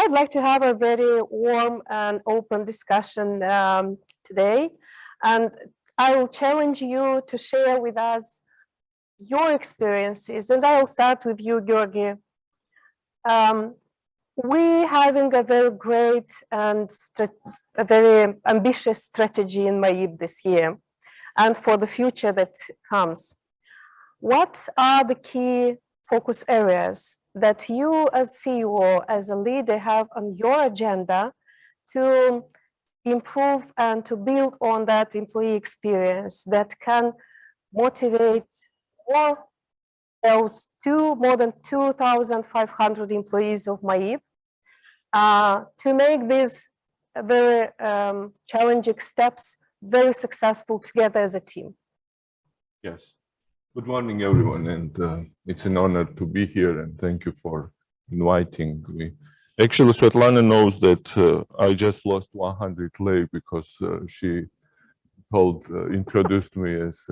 I'd like to have a very warm and open discussion today, and I will challenge you to share with us your experiences, and I'll start with you, Georgi. We're having a very great and a very ambitious strategy in MAIB this year and for the future that comes. What are the key focus areas that you as CEO, as a leader, have on your agenda to improve and to build on that employee experience that can motivate more than 2,500 employees of MAIB to make these very challenging steps very successful together as a team? Yes. Good morning, everyone, and it's an honor to be here, and thank you for inviting me. Actually, Svetlana knows that I just lost 100 lei because she introduced me as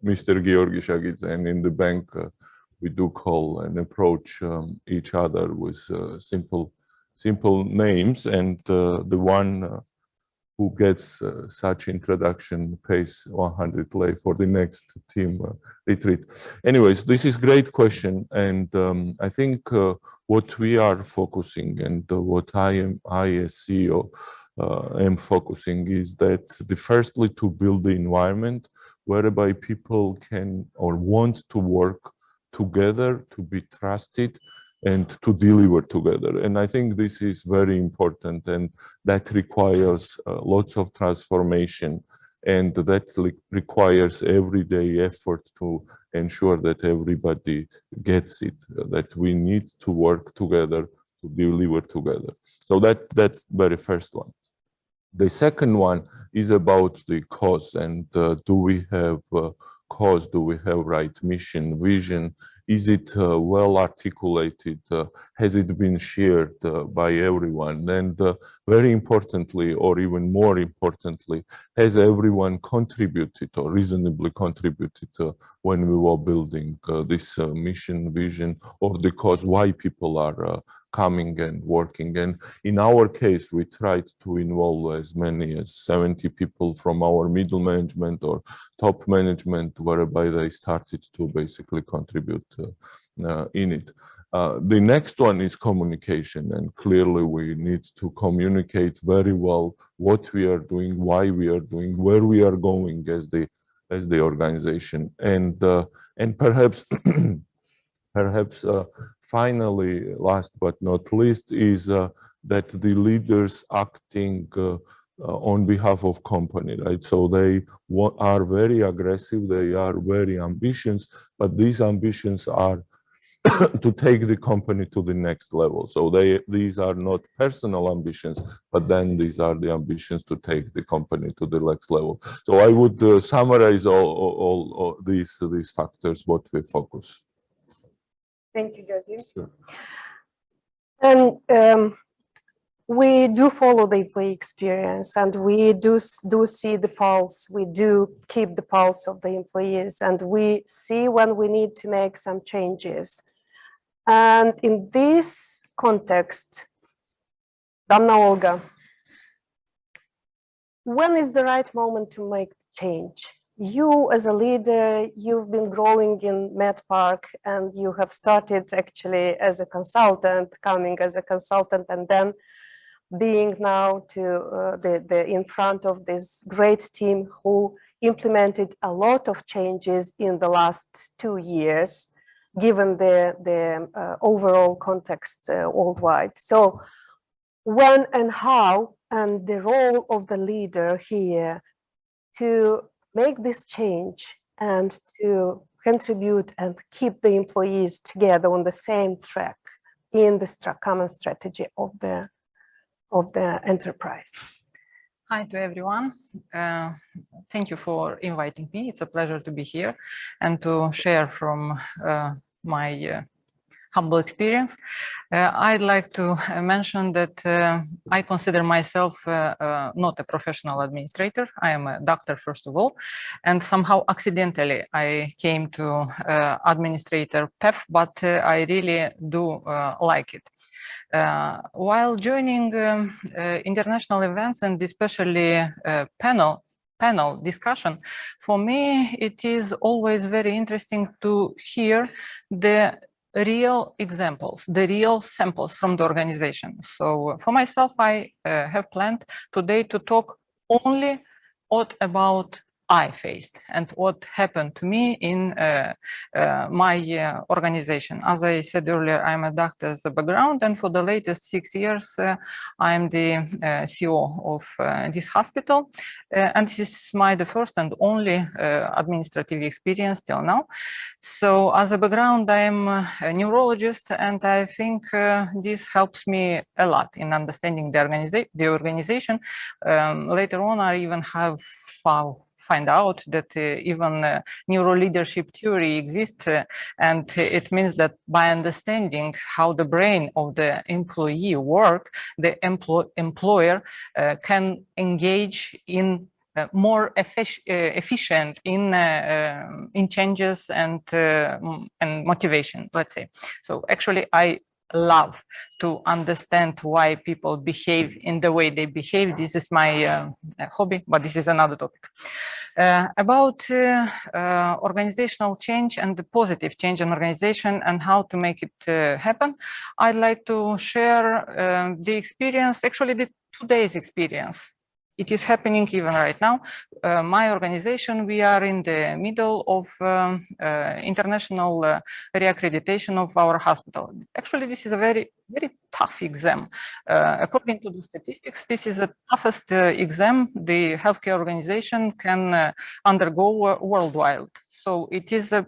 Mr. Georgi Shagidze, and in the bank we do call and approach each other with simple names, and the one who gets such introduction pays 100 lei for the next team retreat. Anyways, this is great question, and I think what we are focusing and what I as CEO am focusing is that firstly to build the environment whereby people can or want to work together, to be trusted, and to deliver together. And I think this is very important, and that requires lots of transformation, and that requires everyday effort to ensure that everybody gets it, that we need to work together to deliver together. So that's the very first one. The second one is about the cause, and do we have cause, do we have right mission, vision? Is it well articulated? Has it been shared by everyone? And very importantly, or even more importantly, has everyone contributed or reasonably contributed when we were building this mission, vision, or the cause why people are coming and working? And in our case, we tried to involve as many as 70 people from our middle management or top management, whereby they started to basically contribute in it. The next one is communication, and clearly we need to communicate very well what we are doing, why we are doing, where we are going as the organization, and perhaps finally, last but not least, is that the leaders acting on behalf of company, right? So they are very aggressive, they are very ambitious, but these ambitions are to take the company to the next level. So these are not personal ambitions, but then these are the ambitions to take the company to the next level. So I would summarize all these factors, what we focus. Thank you, Georgi. Sure. And we do follow the employee experience, and we do see the pulse. We do keep the pulse of the employees, and we see when we need to make some changes. And in this context, Damna Olga, when is the right moment to make change? You as a leader, you've been growing in MedPark, and you have started actually as a consultant, coming as a consultant, and then being now to in front of this great team who implemented a lot of changes in the last 2 years, given the overall context worldwide. So when and how, and the role of the leader here to make this change and to contribute and keep the employees together on the same track in the common strategy of the enterprise. Hi to everyone. Thank you for inviting me. It's a pleasure to be here and to share from my humble experience. I'd like to mention that I consider myself not a professional administrator. I am a doctor, first of all, and somehow accidentally I came to administrator PEF, but I really do like it. While joining international events and especially panel discussion, for me, it is always very interesting to hear the real examples, the real samples from the organization. So for myself, I have planned today to talk only about I faced and what happened to me in my organization. As I said earlier, I'm a doctor as a background, and for the latest 6 years, I'm the CEO of this hospital. And this is the first and only administrative experience till now. So as a background, I'm a neurologist, and I think this helps me a lot in understanding the organization. Later on, I even have find out that even neuro leadership theory exists, and it means that by understanding how the brain of the employee work, the employer can engage in more efficient in changes and motivation, let's say. So actually, I love to understand why people behave in the way they behave. This is my hobby, but this is another topic. About organizational change and the positive change in organization and how to make it happen, I'd like to share the experience, actually the today's experience. It is happening even right now. My organization, we are in the middle of international reaccreditation of our hospital. Actually, this is a very, very tough exam. According to the statistics, this is the toughest exam the healthcare organization can undergo worldwide. So it is a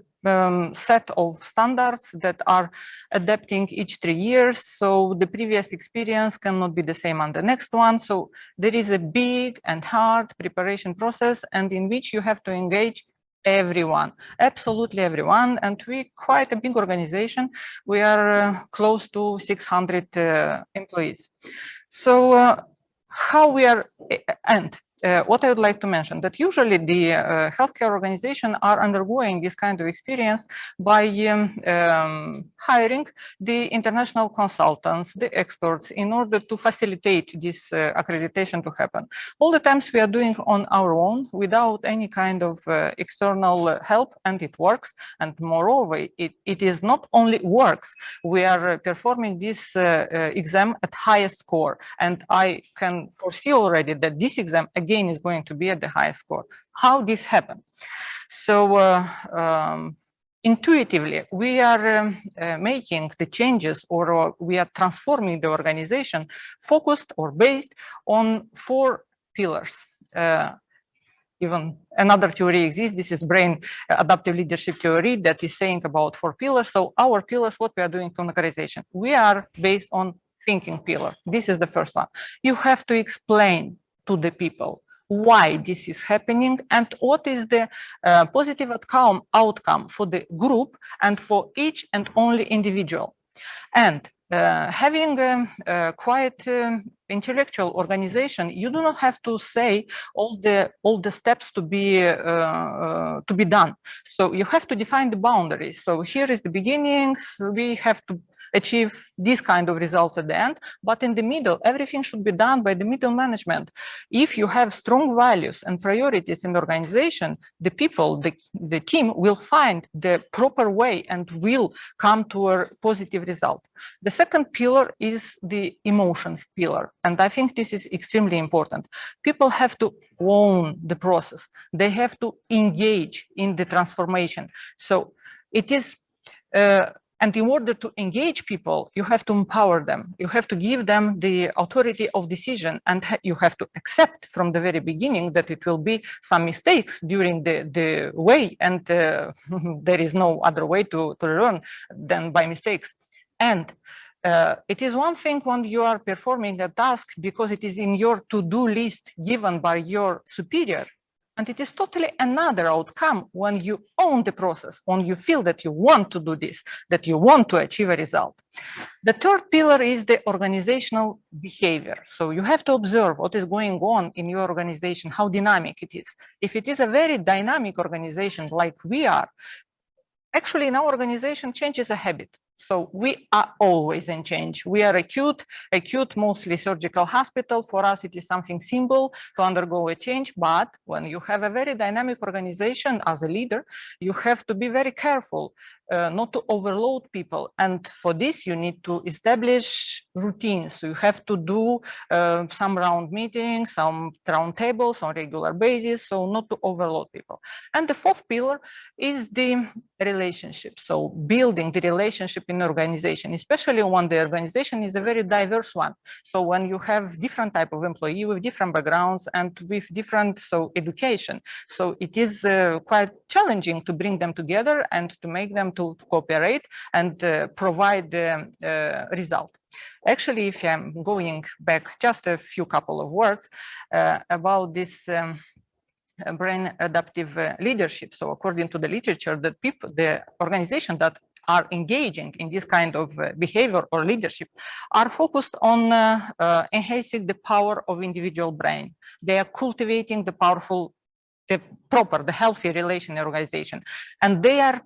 set of standards that are adapting each 3 years. So the previous experience cannot be the same on the next one. So there is a big and hard preparation process, and in which you have to engage everyone, absolutely everyone. And we quite a big organization. We are close to 600 employees. So how we are, and what I would like to mention, that usually the healthcare organizations are undergoing this kind of experience by hiring the international consultants, the experts, in order to facilitate this accreditation to happen. All the times we are doing on our own without any kind of external help, and it works. And moreover, it is not only works, we are performing this exam at highest score. And I can foresee already that this exam again is going to be at the highest score. How this happened? So intuitively, we are making the changes, or we are transforming the organization focused or based on 4 pillars. Even another theory exists. This is brain adaptive leadership theory that is saying about 4 pillars. So our pillars, what we are doing from organization, we are based on thinking pillar. This is the first one. You have to explain to the people why this is happening and what is the positive outcome for the group and for each and only individual. And having a quite intellectual organization, you do not have to say all the steps to be done. So you have to define the boundaries. So here is the beginning. So we have to achieve this kind of results at the end, but in the middle, everything should be done by the middle management. If you have strong values and priorities in the organization, the people, the team will find the proper way and will come to a positive result. The second pillar is the emotion pillar, and I think this is extremely important. People have to own the process. They have to engage in the transformation. So it is and in order to engage people, you have to empower them. You have to give them the authority of decision, and you have to accept from the very beginning that it will be some mistakes during the way, and there is no other way to learn than by mistakes. And it is one thing when you are performing a task because it is in your to-do list given by your superior. And it is totally another outcome when you own the process, when you feel that you want to do this, that you want to achieve a result. The third pillar is the organizational behavior. So you have to observe what is going on in your organization, how dynamic it is. If it is a very dynamic organization like we are, actually in our organization, change is a habit. So we are always in change. We are acute, mostly surgical hospital. For us, it is something simple to undergo a change. But when you have a very dynamic organization as a leader, you have to be very careful not to overload people. And for this, you need to establish routines. So you have to do some round meetings, some round tables on regular basis, so not to overload people. And the fourth pillar is the relationship. So building the relationship in organization, especially when the organization is a very diverse one. So when you have different type of employee with different backgrounds and with different education, so it is quite challenging to bring them together and to make them to cooperate and provide the result. Actually, if I'm going back just a few couple of words about this brain adaptive leadership. So according to the literature, the organization that are engaging in this kind of behavior or leadership are focused on enhancing the power of individual brain. They are cultivating the powerful, the healthy relation in organization, and they are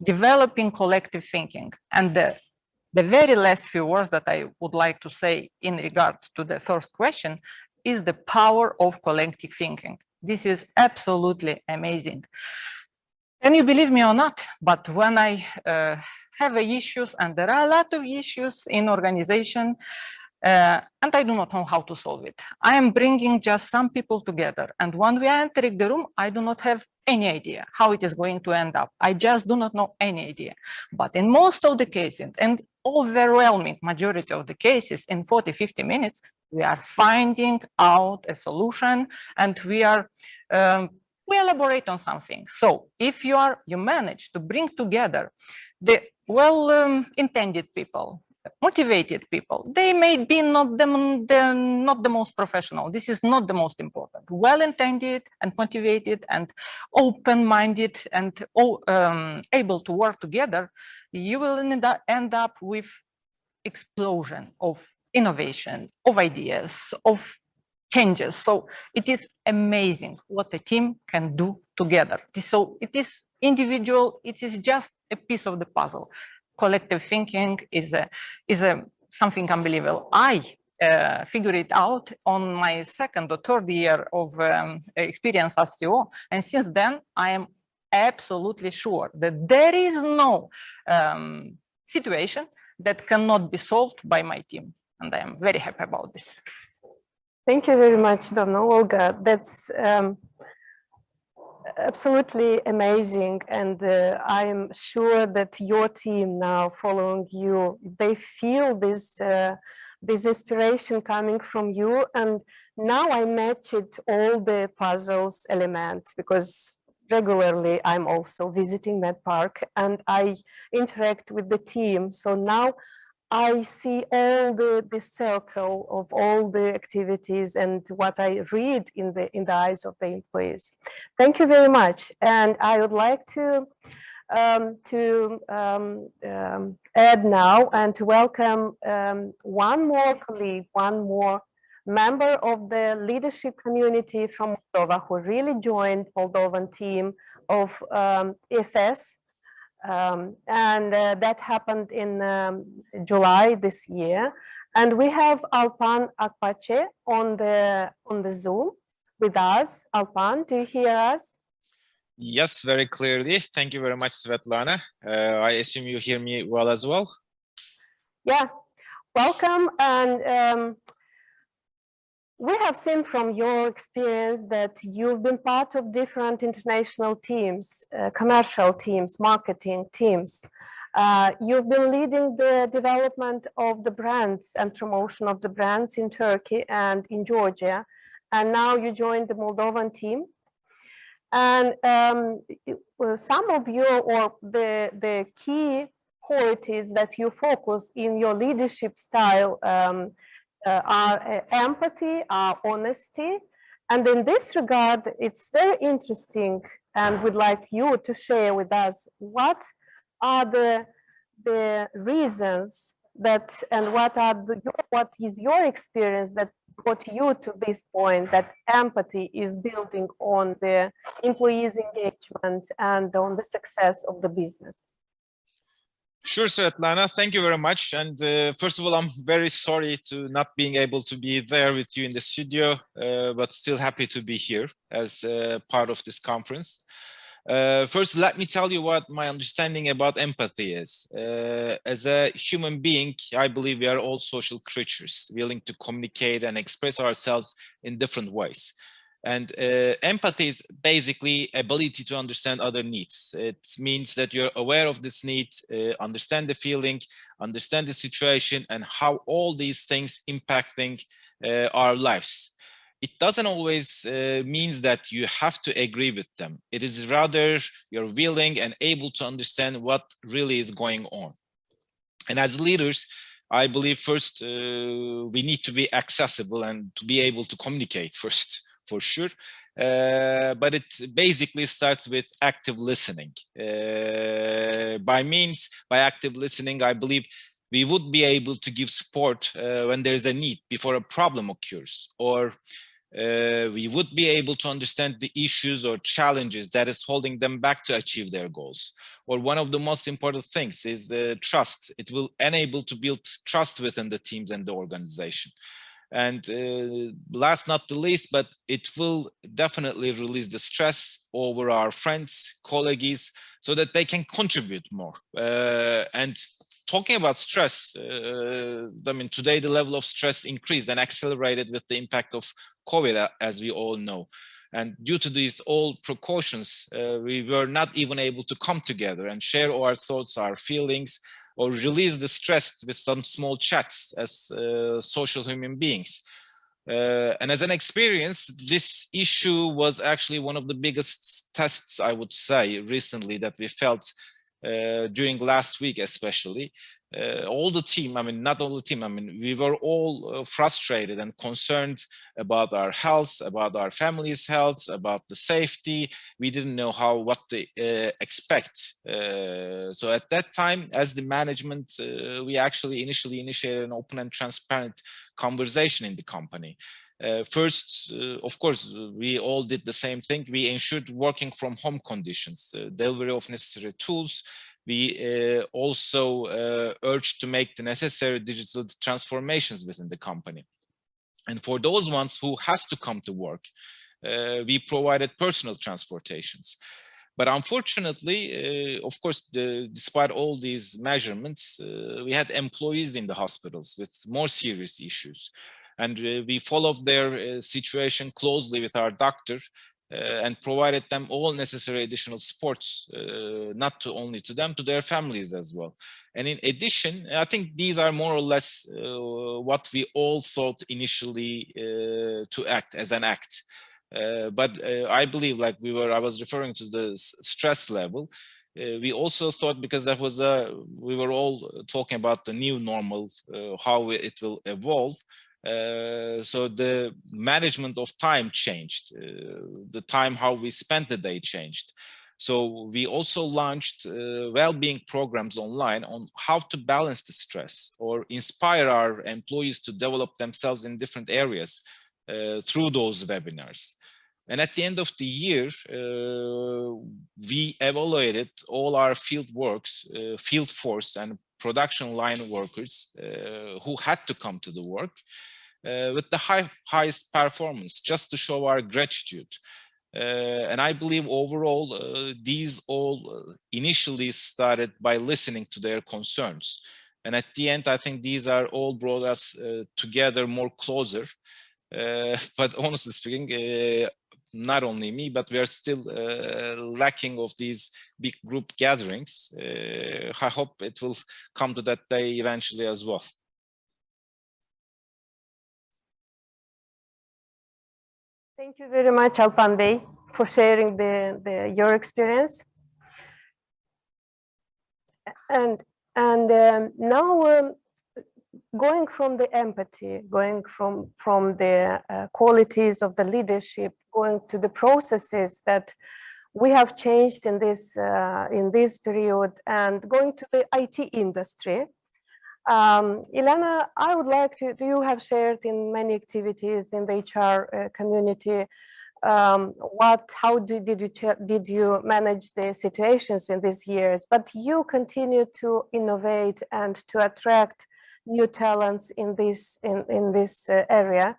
developing collective thinking. And the very last few words that I would like to say in regard to the first question is the power of collective thinking. This is absolutely amazing. Can you believe me or not? But when I have issues, and there are a lot of issues in organization, and I do not know how to solve it, I am bringing just some people together. And when we are entering the room, I do not have any idea how it is going to end up. I just do not know any idea. But in most of the cases, and overwhelming majority of the cases, in 40, 50 minutes, we are finding out a solution, and we we elaborate on something. So if you manage to bring together the well-intended people, motivated people, they may be not the most professional. This is not the most important. Well-intended and motivated and open-minded and able to work together, you will end up with explosion of innovation, of ideas, of changes. So it is amazing what a team can do together. So it is individual, it is just a piece of the puzzle. Collective thinking is something unbelievable. I figured it out on my second or third year of experience as CEO, and since then I am absolutely sure that there is no situation that cannot be solved by my team, and I am very happy about this. Thank you very much, Donna Olga. That's absolutely amazing, and I am sure that your team now following you, they feel this this inspiration coming from you, and now I matched all the puzzles elements because regularly I'm also visiting MedPark and I interact with the team. So now I see all the circle of all the activities and what I read in the eyes of the employees. Thank you very much. And I would like to add now and to welcome one more colleague, one more member of the leadership community from Moldova who really joined Moldovan team of EFS. And that happened in July this year. And we have Alpan Akpache on the Zoom with us. Alpan, do you hear us? Yes, very clearly. Thank you very much, Svetlana. I assume you hear me well as well? Yeah, welcome. And we have seen from your experience that you've been part of different international teams, commercial teams, marketing teams. You've been leading the development of the brands and promotion of the brands in Turkey and in Georgia. And now you joined the Moldovan team. And some of your, or the key qualities that you focus in your leadership style are empathy, are honesty, And in this regard, it's very interesting, and we'd like you to share with us what are the reasons that, and what is your experience that brought you to this point that empathy is building on the employees' engagement and on the success of the business? Sure, Svetlana, thank you very much. And first of all, I'm very sorry to not being able to be there with you in the studio, but still happy to be here as part of this conference. First, let me tell you what my understanding about empathy is. As a human being, I believe we are all social creatures, willing to communicate and express ourselves in different ways. And empathy is basically ability to understand other needs. It means that you're aware of this need, understand the feeling, understand the situation, and how all these things impacting our lives. It doesn't always means that you have to agree with them. It is rather you're willing and able to understand what really is going on. And as leaders, I believe first we need to be accessible and to be able to communicate first, for sure. But it basically starts with active listening. By active listening, I believe we would be able to give support when there's a need before a problem occurs, or we would be able to understand the issues or challenges that is holding them back to achieve their goals. Or one of the most important things is trust. It will enable to build trust within the teams and the organization. And last not the least, but it will definitely release the stress over our friends, colleagues, so that they can contribute more. And talking about stress, I mean, today the level of stress increased and accelerated with the impact of COVID, as we all know. And due to these all precautions, we were not even able to come together and share our thoughts, our feelings, or release the stress with some small chats as social human beings. And as an experience, this issue was actually one of the biggest tests, I would say, recently that we felt during last week, especially. All the team, I mean, not all the team, I mean, we were all frustrated and concerned about our health, about our family's health, about the safety. We didn't know what to expect. So at that time, as the management, we actually initially initiated an open and transparent conversation in the company. First, of course, we all did the same thing. We ensured working from home conditions, delivery of necessary tools. We also urged to make the necessary digital transformations within the company. And for those ones who has to come to work, we provided personal transportations. But unfortunately, of course, despite all these measurements, we had employees in the hospitals with more serious issues. And we followed their situation closely with our doctor and provided them all necessary additional supports, not only to them, to their families as well. And in addition, I think these are more or less what we all thought initially to act as an act. But I believe, like I was referring to the stress level, we also thought, because that was we were all talking about the new normal, how it will evolve. So the management of time changed, the time how we spent the day changed. So we also launched well-being programs online on how to balance the stress or inspire our employees to develop themselves in different areas through those webinars. And at the end of the year, we evaluated all our field force and production line workers who had to come to the work with the highest performance, just to show our gratitude. And I believe overall, these all initially started by listening to their concerns. And at the end, I think these are all brought us together more closer. But honestly speaking, not only me, but we are still lacking of these big group gatherings. I hope it will come to that day eventually as well. Thank you very much, Alpan Bey, for sharing your experience. And now going from the empathy, going from the qualities of the leadership, going to the processes that we have changed in this period, and going to the IT industry. Elena, I would like to, you have shared in many activities in the HR community. How did you manage the situations in these years? But you continue to innovate and to attract new talents in this area.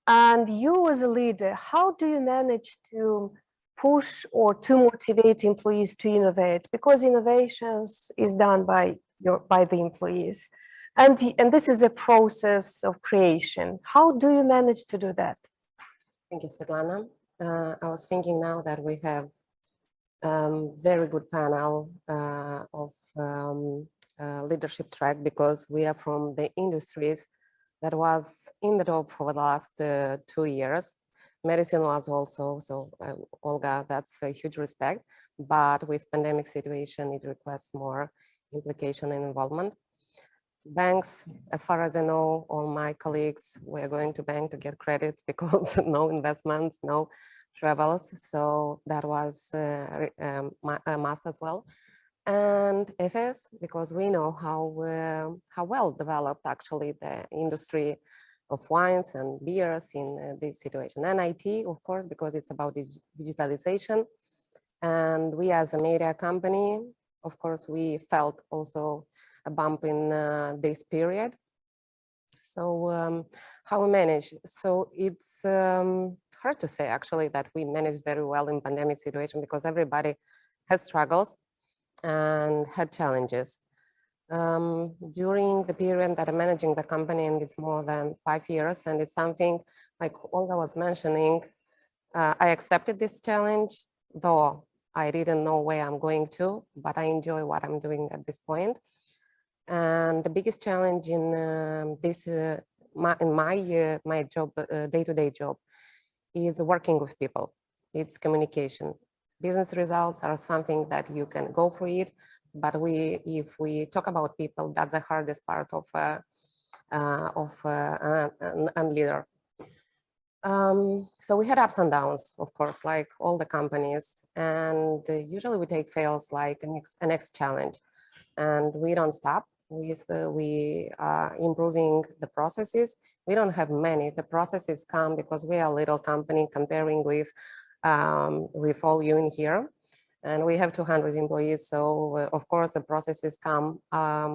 And you as a leader, how do you manage to push or to motivate employees to innovate? Because innovations is done by the employees. And this is a process of creation. How do you manage to do that? Thank you, Svetlana. I was thinking now that we have very good panel of leadership track, because we are from the industries that was in the top for the last 2 years. Medicine was also, so Olga, that's a huge respect, but with pandemic situation, it requests more implication and involvement. Banks, as far as I know, all my colleagues were going to bank to get credits because no investments, no travels. So that was a must as well. And FS, because we know how well developed actually the industry of wines and beers in this situation. And IT, of course, because it's about digitalization. And we as a media company, of course, we felt also a bump in this period. So how we manage? So it's hard to say actually that we managed very well in pandemic situation, because everybody has struggles and had challenges. During the period that I'm managing the company, and it's more than 5 years, and it's something like Olga was mentioning, I accepted this challenge, though I didn't know where I'm going to, but I enjoy what I'm doing at this point. And the biggest challenge in my job, day-to-day job, is working with people. It's communication. Business results are something that you can go for it, but if we talk about people, that's the hardest part of a leader. So we had ups and downs, of course, like all the companies, and usually we take fails like a next challenge, and we don't stop. We are improving the processes. We don't have many. The processes come because we are a little company comparing with all you in here. And we have 200 employees. So of course the processes come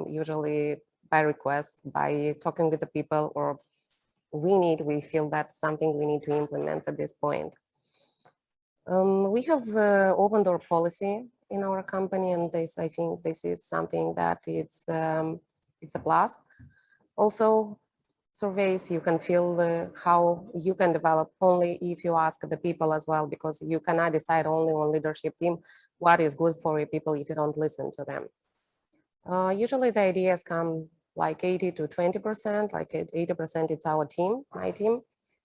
usually by request, by talking with the people, or we feel that's something we need to implement at this point. We have open door policy in our company, and I think this is something that it's a plus. Also, surveys, you can feel how you can develop only if you ask the people as well, because you cannot decide only on leadership team what is good for your people if you don't listen to them. Usually the ideas come like 80 to 20%, like 80% it's our team, my team.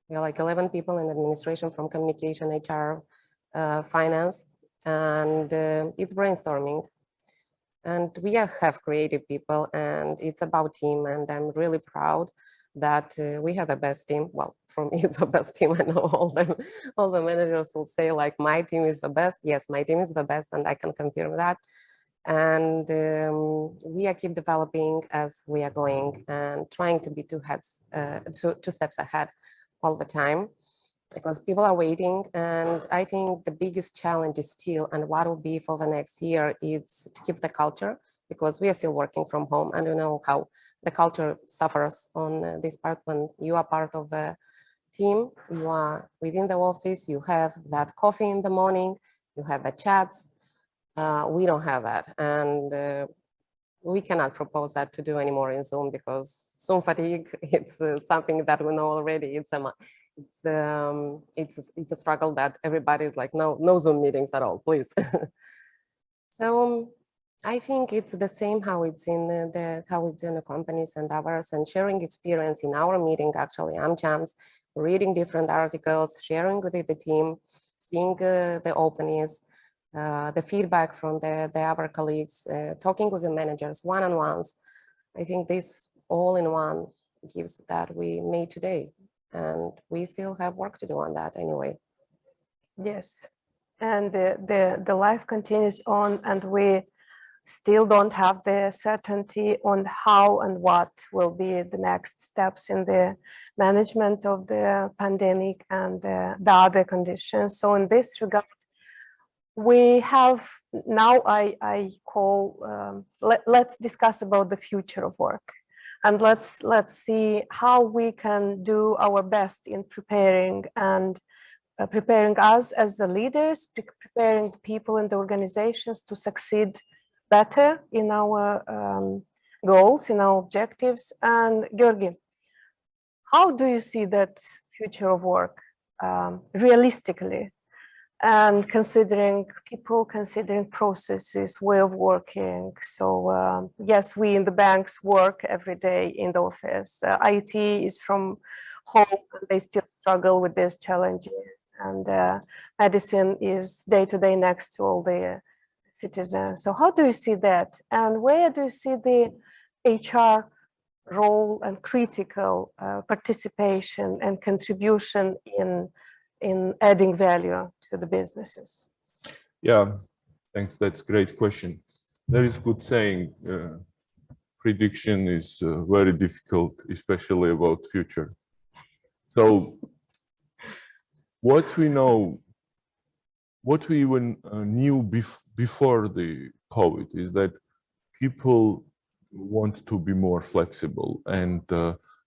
We are like 11 people in administration, from communication, HR, finance, and it's brainstorming. And we have creative people, and it's about team, and I'm really proud that we have the best team. Well, for me, it's the best team. I know all the managers will say like, my team is the best. Yes, my team is the best, and I can confirm that. And we are keep developing as we are going, and trying to be two steps ahead all the time, because people are waiting. And I think the biggest challenge is still, and what will be for the next year, is to keep the culture, because we are still working from home, and you know how the culture suffers on this part. When you are part of a team, you are within the office, you have that coffee in the morning, you have the chats. We don't have that, and we cannot propose that to do anymore in Zoom, because Zoom fatigue, it's something that we know already. It's a struggle that everybody is like, no Zoom meetings at all, please. So I think it's the same how it's in the companies and ours, and sharing experience in our meeting. Actually, I'm Chams, reading different articles, sharing with the team, seeing the openings, the feedback from the other colleagues, talking with the managers one-on-ones. I think this all-in-one gives that we made today. And we still have work to do on that anyway. Yes, and the life continues on, and we still don't have the certainty on how and what will be the next steps in the management of the pandemic and the other conditions. So in this regard, we have now I call let's discuss about the future of work, and let's see how we can do our best in preparing and preparing us as the leaders, preparing people in the organizations to succeed better in our goals, in our objectives. And Georgi, how do you see that future of work realistically? And considering people, considering processes, way of working. So yes, we in the banks work every day in the office. IT is from home, and they still struggle with these challenges. And medicine is day to day next to all the citizens. So how do you see that? And where do you see the HR role and critical participation and contribution in adding value to the businesses? Yeah, thanks. That's a great question. There is good saying, prediction is very difficult, especially about future. So what we know, what we even knew before the COVID is that people want to be more flexible, and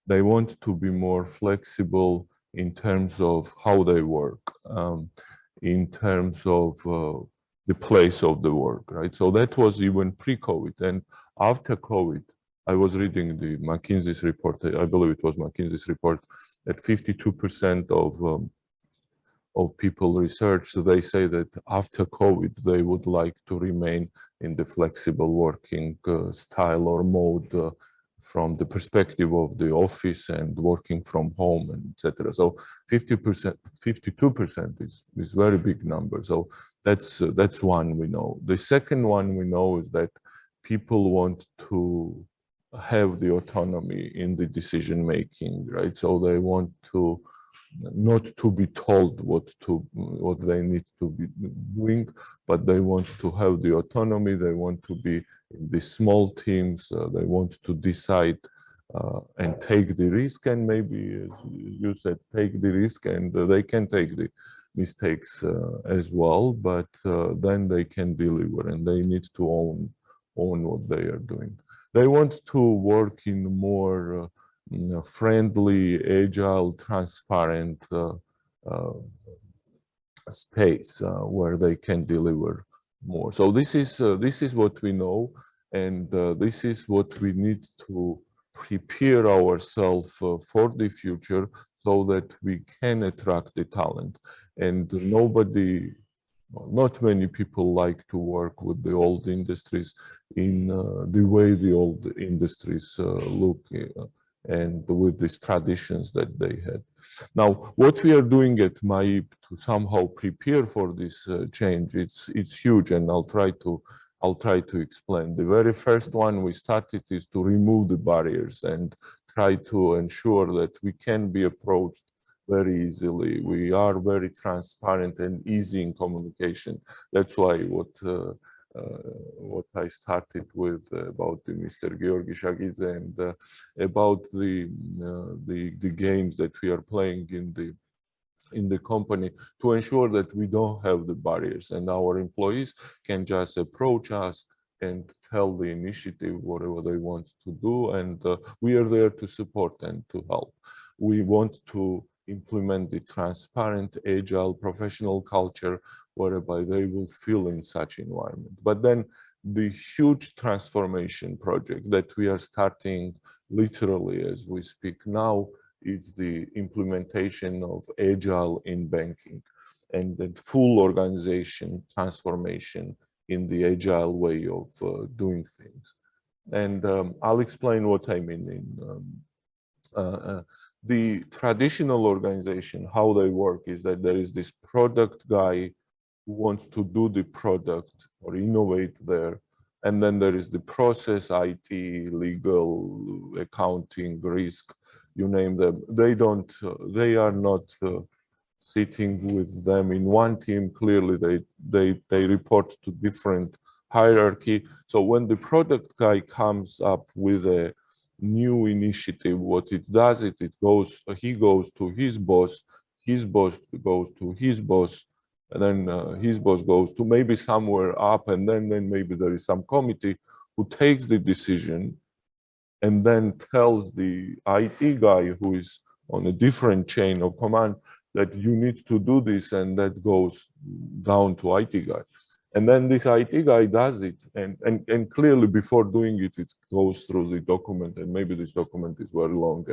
they want to be more flexible in terms of how they work, in terms of the place of the work, right? So that was even pre-COVID. And after COVID, I was reading the McKinsey's report, I believe it was McKinsey's report, that 52% of people researched, so they say that after COVID, they would like to remain in the flexible working style or mode from the perspective of the office and working from home, and etc. So 50%, 52% is very big number. So that's one we know. The second one we know is that people want to have the autonomy in the decision making, right? So they want to not to be told what they need to be doing, but they want to have the autonomy. They want to be in the small teams. They want to decide and take the risk, and maybe, as you said, take the risk, and they can take the mistakes as well, but then they can deliver, and they need to own what they are doing. They want to work in more friendly, agile, transparent space where they can deliver more. So this is what we know, and this is what we need to prepare ourselves for the future, so that we can attract the talent. And not many people like to work with the old industries in the way the old industries look, and with these traditions that they had. Now, what we are doing at MAIB to somehow prepare for this change, it's huge, and I'll try to explain. The very first one we started is to remove the barriers and try to ensure that we can be approached very easily. We are very transparent and easy in communication. That's why what I started with about Mr. Georgi Shagidze, and about the games that we are playing in the company, to ensure that we don't have the barriers, and our employees can just approach us and tell the initiative whatever they want to do, and we are there to support and to help. We want to implement the transparent, agile, professional culture whereby they will feel in such environment. But then the huge transformation project that we are starting literally as we speak now is the implementation of agile in banking, and the full organization transformation in the agile way of doing things. And I'll explain what I mean. The traditional organization, how they work is that there is this product guy who wants to do the product or innovate there, And then there is the process, IT, legal, accounting, risk, you name them. They are not sitting with them in one team. Clearly, they report to different hierarchy. So when the product guy comes up with a new initiative, what it does, he goes to his boss goes to his boss, and then his boss goes to maybe somewhere up, and then maybe there is some committee who takes the decision and then tells the IT guy who is on a different chain of command that you need to do this, and that goes down to IT guy. And then this IT guy does it, and clearly before doing it, it goes through the document, and maybe this document is very long,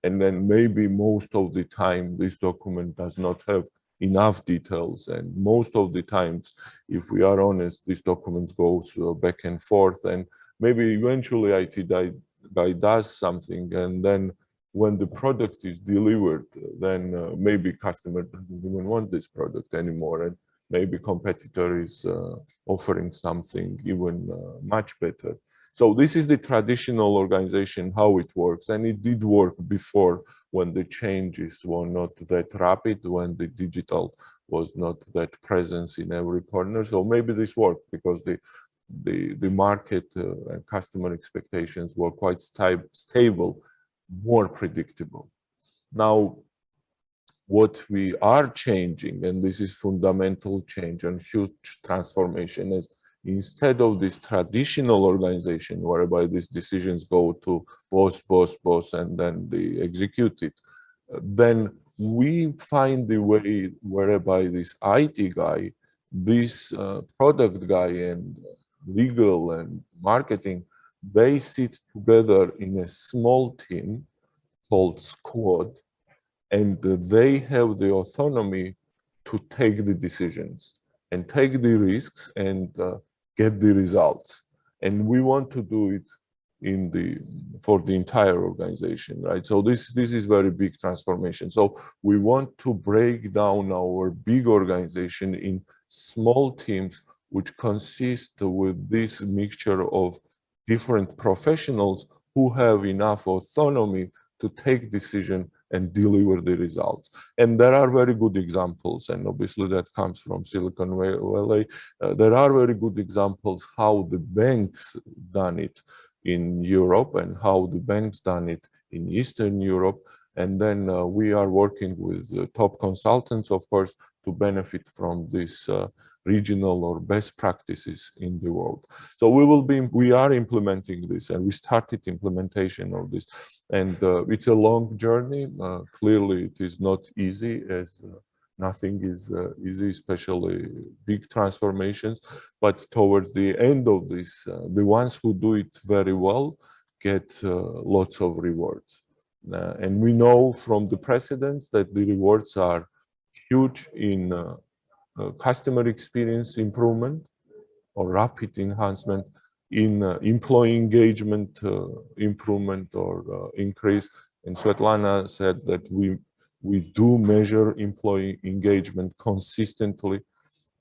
and then maybe most of the time this document does not have enough details, and most of the times, if we are honest, these documents goes back and forth, and maybe eventually IT guy does something, and then when the product is delivered, then maybe customer doesn't even want this product anymore, and maybe competitor is offering something even much better. So this is the traditional organization, how it works. And it did work before when the changes were not that rapid, when the digital was not that presence in every corner. So maybe this worked because the market and customer expectations were quite stable, more predictable. Now, what we are changing, and this is fundamental change and huge transformation, is instead of this traditional organization whereby these decisions go to boss, and then they execute it, then we find the way whereby this IT guy, this product guy, and legal and marketing, they sit together in a small team called squad, and they have the autonomy to take the decisions and take the risks and get the results. And we want to do it for the entire organization, right? So this is very big transformation. So we want to break down our big organization in small teams, which consist with this mixture of different professionals who have enough autonomy to take decision and deliver the results. And there are very good examples, and obviously that comes from Silicon Valley. There are very good examples how the banks done it in Europe and how the banks done it in Eastern Europe. And then we are working with top consultants, of course, to benefit from this regional or best practices in the world. So we are implementing this, and we started implementation of this. And it's a long journey. Clearly, it is not easy, as nothing is easy, especially big transformations. But towards the end of this, the ones who do it very well get lots of rewards. And we know from the precedents that the rewards are huge in customer experience improvement or rapid enhancement, in employee engagement improvement or increase. And Svetlana said that we do measure employee engagement consistently,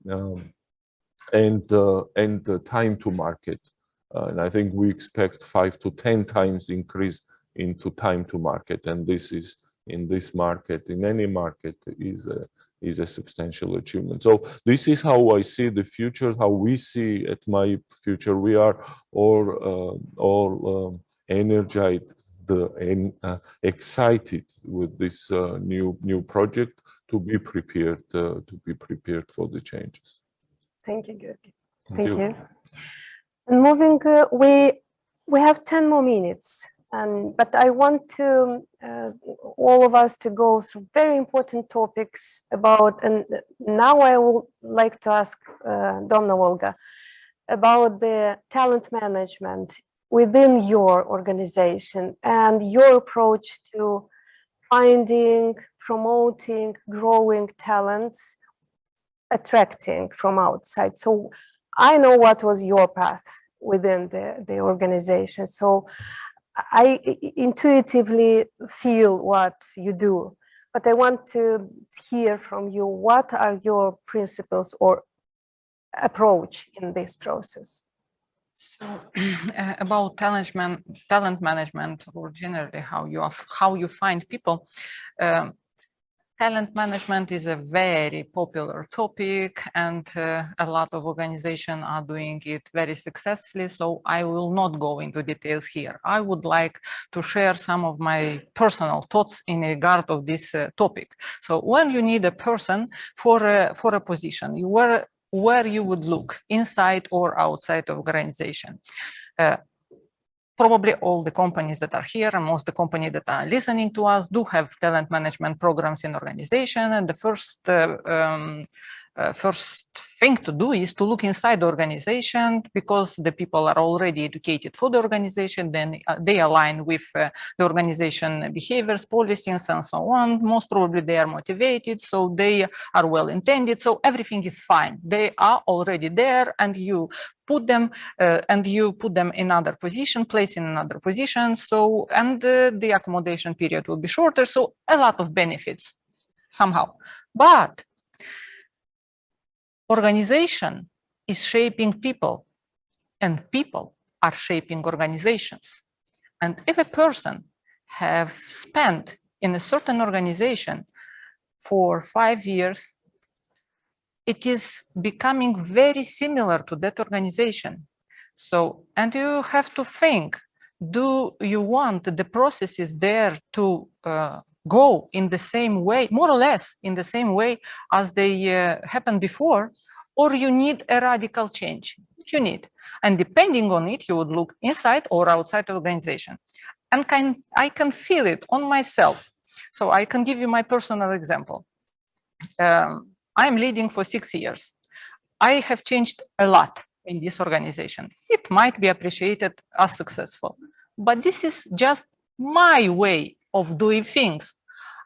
and the time to market. And I think we expect 5 to 10 times increase into time to market, and this is in this market, in any market, is a substantial achievement. So this is how I see the future, how we see at my future. We are all energized and excited with this new project to be prepared for the changes. Thank you, Georgi. Thank you. And moving, we have 10 more minutes. But I want to all of us to go through very important topics about, and now I would like to ask Domna Olga about the talent management within your organization and your approach to finding, promoting, growing talents, attracting from outside. So I know what was your path within the organization. So I intuitively feel what you do, but I want to hear from you, what are your principles or approach in this process? So about talent management, or generally how you find people, talent management is a very popular topic, and a lot of organizations are doing it very successfully. So I will not go into details here. I would like to share some of my personal thoughts in regard of this topic. So when you need a person for a position, where you would look, inside or outside of organization. Probably all the companies that are here and most the companies that are listening to us do have talent management programs in organization. And the first thing to do is to look inside the organization, because the people are already educated for the organization, then they align with the organization behaviors, policies, and so on. Most probably they are motivated, so they are well intended, so everything is fine. They are already there, and you put them in another position, place in another position. So, and the accommodation period will be shorter. So a lot of benefits somehow. But organization is shaping people, and people are shaping organizations. And if a person have spent in a certain organization for 5 years, it is becoming very similar to that organization. So, and you have to think, do you want the processes there to go in the same way, more or less in the same way as they happened before, or you need a radical change? You need, and depending on it, you would look inside or outside the organization. And I can feel it on myself. So I can give you my personal example. I'm leading for 6 years. I have changed a lot in this organization. It might be appreciated as successful, but this is just my way of doing things.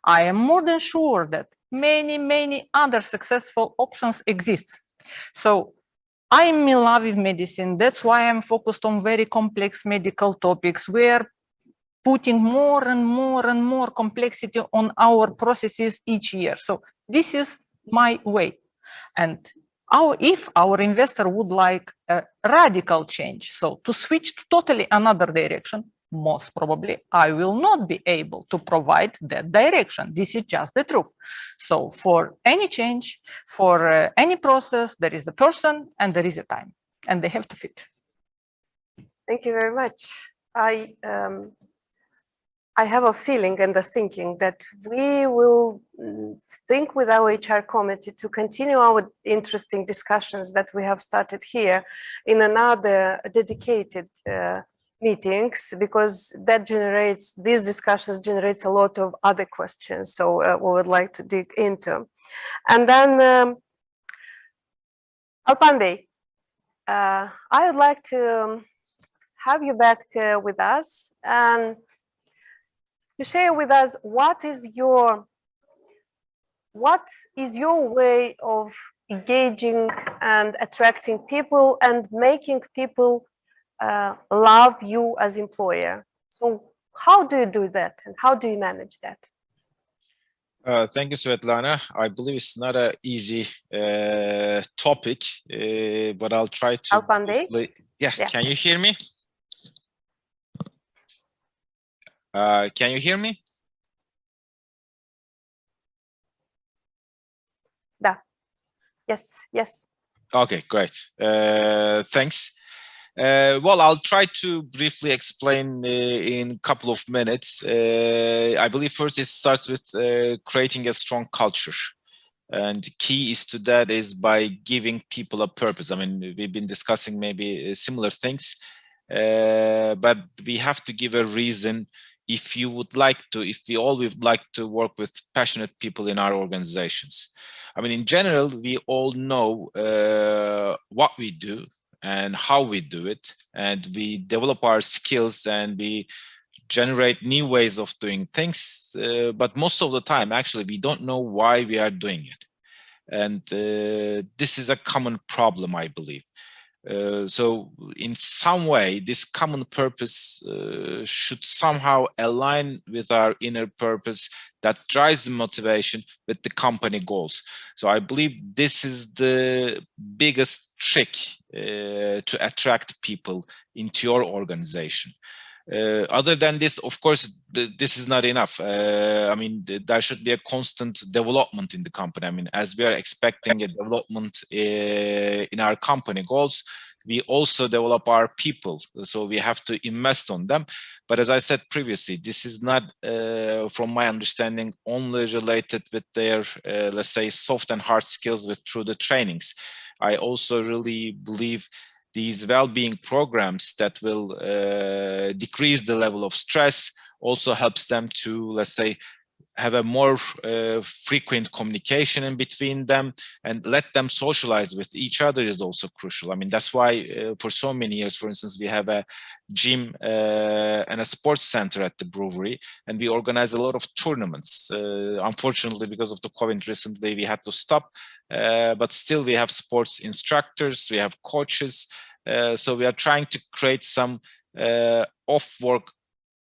I am more than sure that many other successful options exist. So I'm in love with medicine. That's why I'm focused on very complex medical topics. We're putting more and more complexity on our processes each year. So this is my way. And if our investor would like a radical change, so to switch to totally another direction, most probably I will not be able to provide that direction. This is just the truth. So for any change, for any process, there is a person and there is a time, and they have to fit. Thank you very much. I have a feeling and a thinking that we will think with our HR committee to continue our interesting discussions that we have started here in another dedicated meetings, because that generates, these discussions generates a lot of other questions. So we would like to dig into. And then Alpan Bey, I would like to have you back with us and to share with us what is your way of engaging and attracting people and making people love you as employer. So how do you do that, and how do you manage that? Thank you, Svetlana. I believe it's not an easy topic, but I'll try to. Alpan Bey? Yeah, can you hear me? Can you hear me? Da. Yes. Okay, great. Thanks. Well, I'll try to briefly explain in a couple of minutes. I believe first it starts with creating a strong culture. And the key is to that is by giving people a purpose. I mean, we've been discussing maybe similar things, but we have to give a reason if we all would like to work with passionate people in our organizations. I mean, in general, we all know what we do and how we do it, and we develop our skills and we generate new ways of doing things. But most of the time, actually, we don't know why we are doing it. And this is a common problem, I believe. So in some way, this common purpose should somehow align with our inner purpose that drives the motivation with the company goals. So I believe this is the biggest trick to attract people into your organization. Other than this, of course, this is not enough. I mean, there should be a constant development in the company. I mean, as we are expecting a development in our company goals, we also develop our people. So we have to invest on them. But as I said previously, this is not, from my understanding, only related with their, let's say, soft and hard skills through the trainings. I also really believe these well-being programs that will decrease the level of stress also helps them to, let's say, have a more frequent communication in between them, and let them socialize with each other is also crucial. I mean, that's why for so many years, for instance, we have a gym and a sports center at the brewery, and we organize a lot of tournaments. Unfortunately, because of the COVID recently, we had to stop, but still we have sports instructors, we have coaches. So we are trying to create some off-work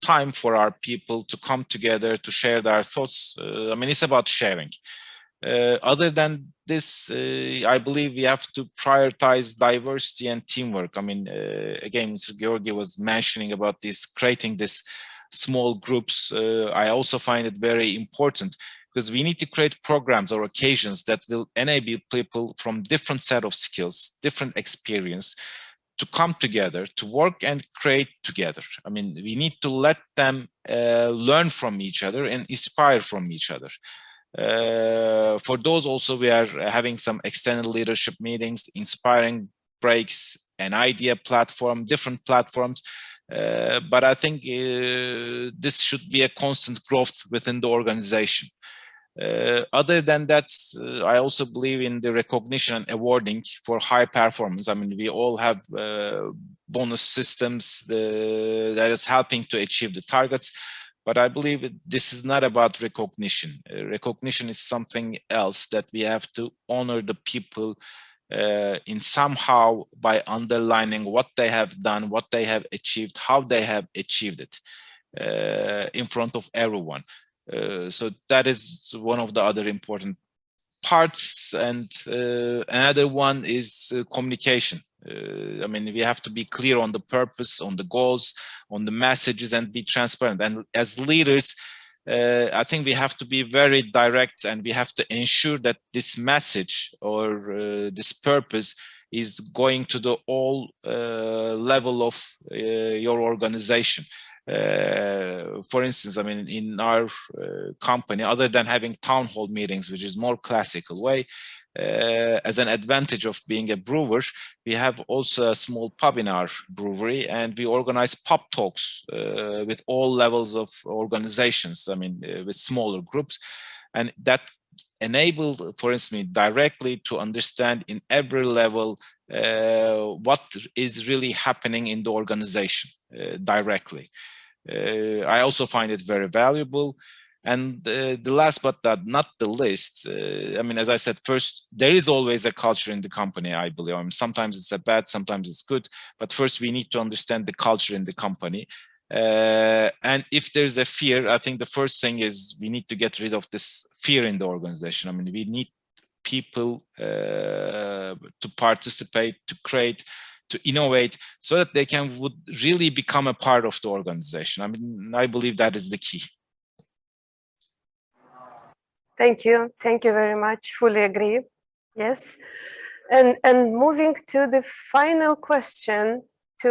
time for our people to come together to share their thoughts. I mean, it's about sharing. Other than this, I believe we have to prioritize diversity and teamwork. I mean, again, Mr. Georgi was mentioning about this, creating this small groups. I also find it very important, because we need to create programs or occasions that will enable people from different set of skills, different experience, to come together, to work and create together. I mean, we need to let them learn from each other and inspire from each other. For those also, we are having some extended leadership meetings, inspiring breaks, an idea platform, different platforms. But I think this should be a constant growth within the organization. Other than that, I also believe in the recognition and awarding for high performance. I mean, we all have bonus systems that is helping to achieve the targets, but I believe this is not about recognition. Recognition is something else, that we have to honor the people in somehow by underlining what they have done, what they have achieved, how they have achieved it in front of everyone. So that is one of the other important parts. And another one is communication. I mean, we have to be clear on the purpose, on the goals, on the messages, and be transparent. And as leaders, I think we have to be very direct, and we have to ensure that this message or this purpose is going to the all level of your organization. For instance, I mean, in our company, other than having town hall meetings, which is more classical way, as an advantage of being a brewer, we have also a small pub in our brewery, and we organize pub talks with all levels of organizations, I mean, with smaller groups. And that enabled, for instance, me directly to understand in every level what is really happening in the organization directly. I also find it very valuable. And the last but not the least, I mean, as I said, first, there is always a culture in the company, I believe. I mean, sometimes it's a bad, sometimes it's good. But first, we need to understand the culture in the company. And if there's a fear, I think the first thing is we need to get rid of this fear in the organization. I mean, we need people to participate, to create, to innovate, so that they would really become a part of the organization. I mean, I believe that is the key. Thank you very much. Fully agree. Yes, and moving to the final question to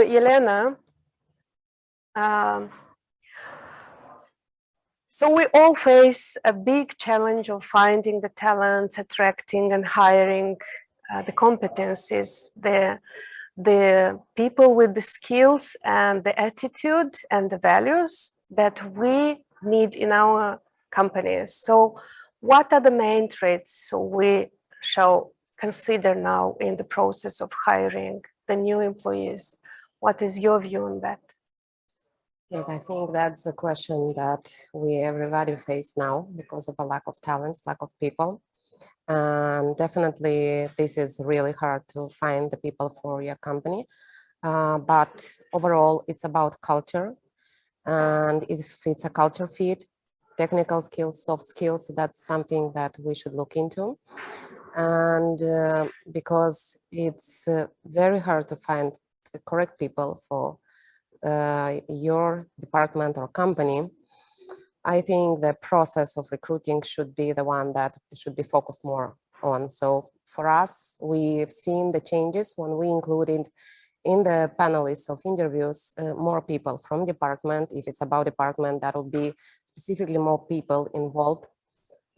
Yelena. So we all face a big challenge of finding the talents, attracting and hiring the competencies, the people with the skills and the attitude and the values that we need in our companies. So what are the main traits we shall consider now in the process of hiring the new employees? What is your view on that? And I think that's a question that everybody face now because of a lack of talents, lack of people. And definitely this is really hard to find the people for your company. But overall, it's about culture. And if it's a culture fit, technical skills, soft skills, that's something that we should look into. And because it's very hard to find the correct people for your department or company, I think the process of recruiting should be the one that should be focused more on. So for us, we've seen the changes when we included in the panelists of interviews more people from department. If it's about department, that will be specifically more people involved.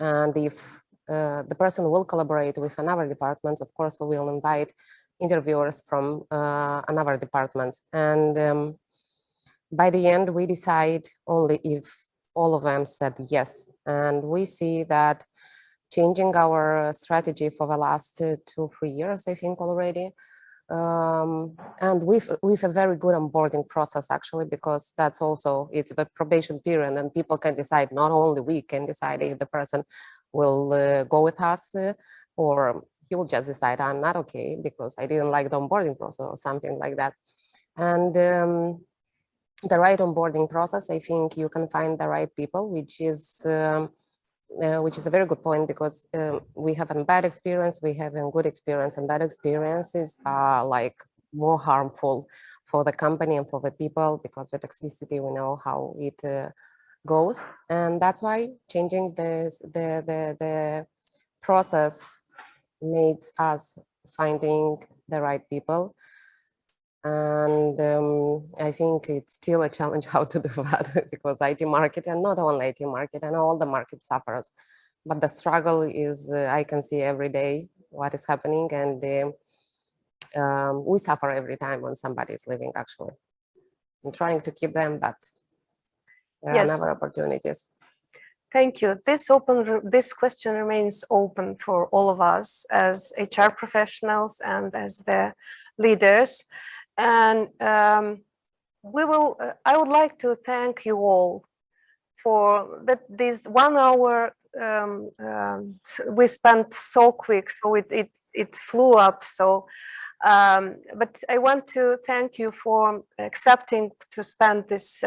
And if the person will collaborate with another department, of course, we will invite interviewers from another departments. And by the end, we decide only if all of them said yes. And we see that changing our strategy for the last 2-3 years, I think already. And with a very good onboarding process, actually, because that's also, it's the probation period and people can decide, not only we can decide if the person will go with us or he will just decide I'm not okay because I didn't like the onboarding process or something like that. And the right onboarding process, I think you can find the right people, which is a very good point, because we have a bad experience, we have a good experience, and bad experiences are like more harmful for the company and for the people, because with toxicity we know how it goes, and that's why changing the process makes us finding the right people. And I think it's still a challenge how to do that, because IT market, and not only IT market, and all the market suffers. But the struggle is, I can see every day what is happening, and we suffer every time when somebody is leaving, actually. I'm trying to keep them, but there are other opportunities. Thank you. This question remains open for all of us as HR professionals and as the leaders. And I would like to thank you all for this 1 hour. We spent so quick, so it flew up. So, but I want to thank you for accepting to spend this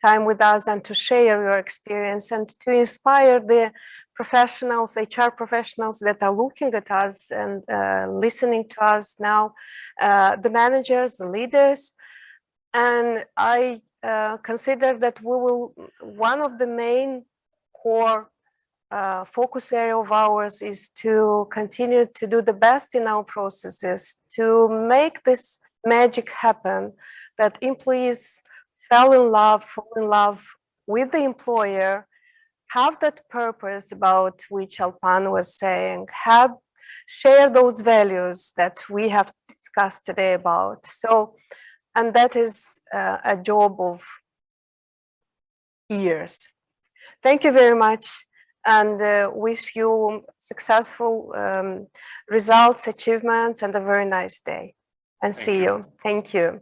time with us and to share your experience and to inspire the professionals, HR professionals that are looking at us and listening to us now, the managers, the leaders. And I consider that one of the main core focus area of ours is to continue to do the best in our processes, to make this magic happen, that employees fall in love with the employer, have that purpose about which Alpan was saying, share those values that we have discussed today about. So, and that is a job of years. Thank you very much, and wish you successful results, achievements, and a very nice day. And see you. Thank you.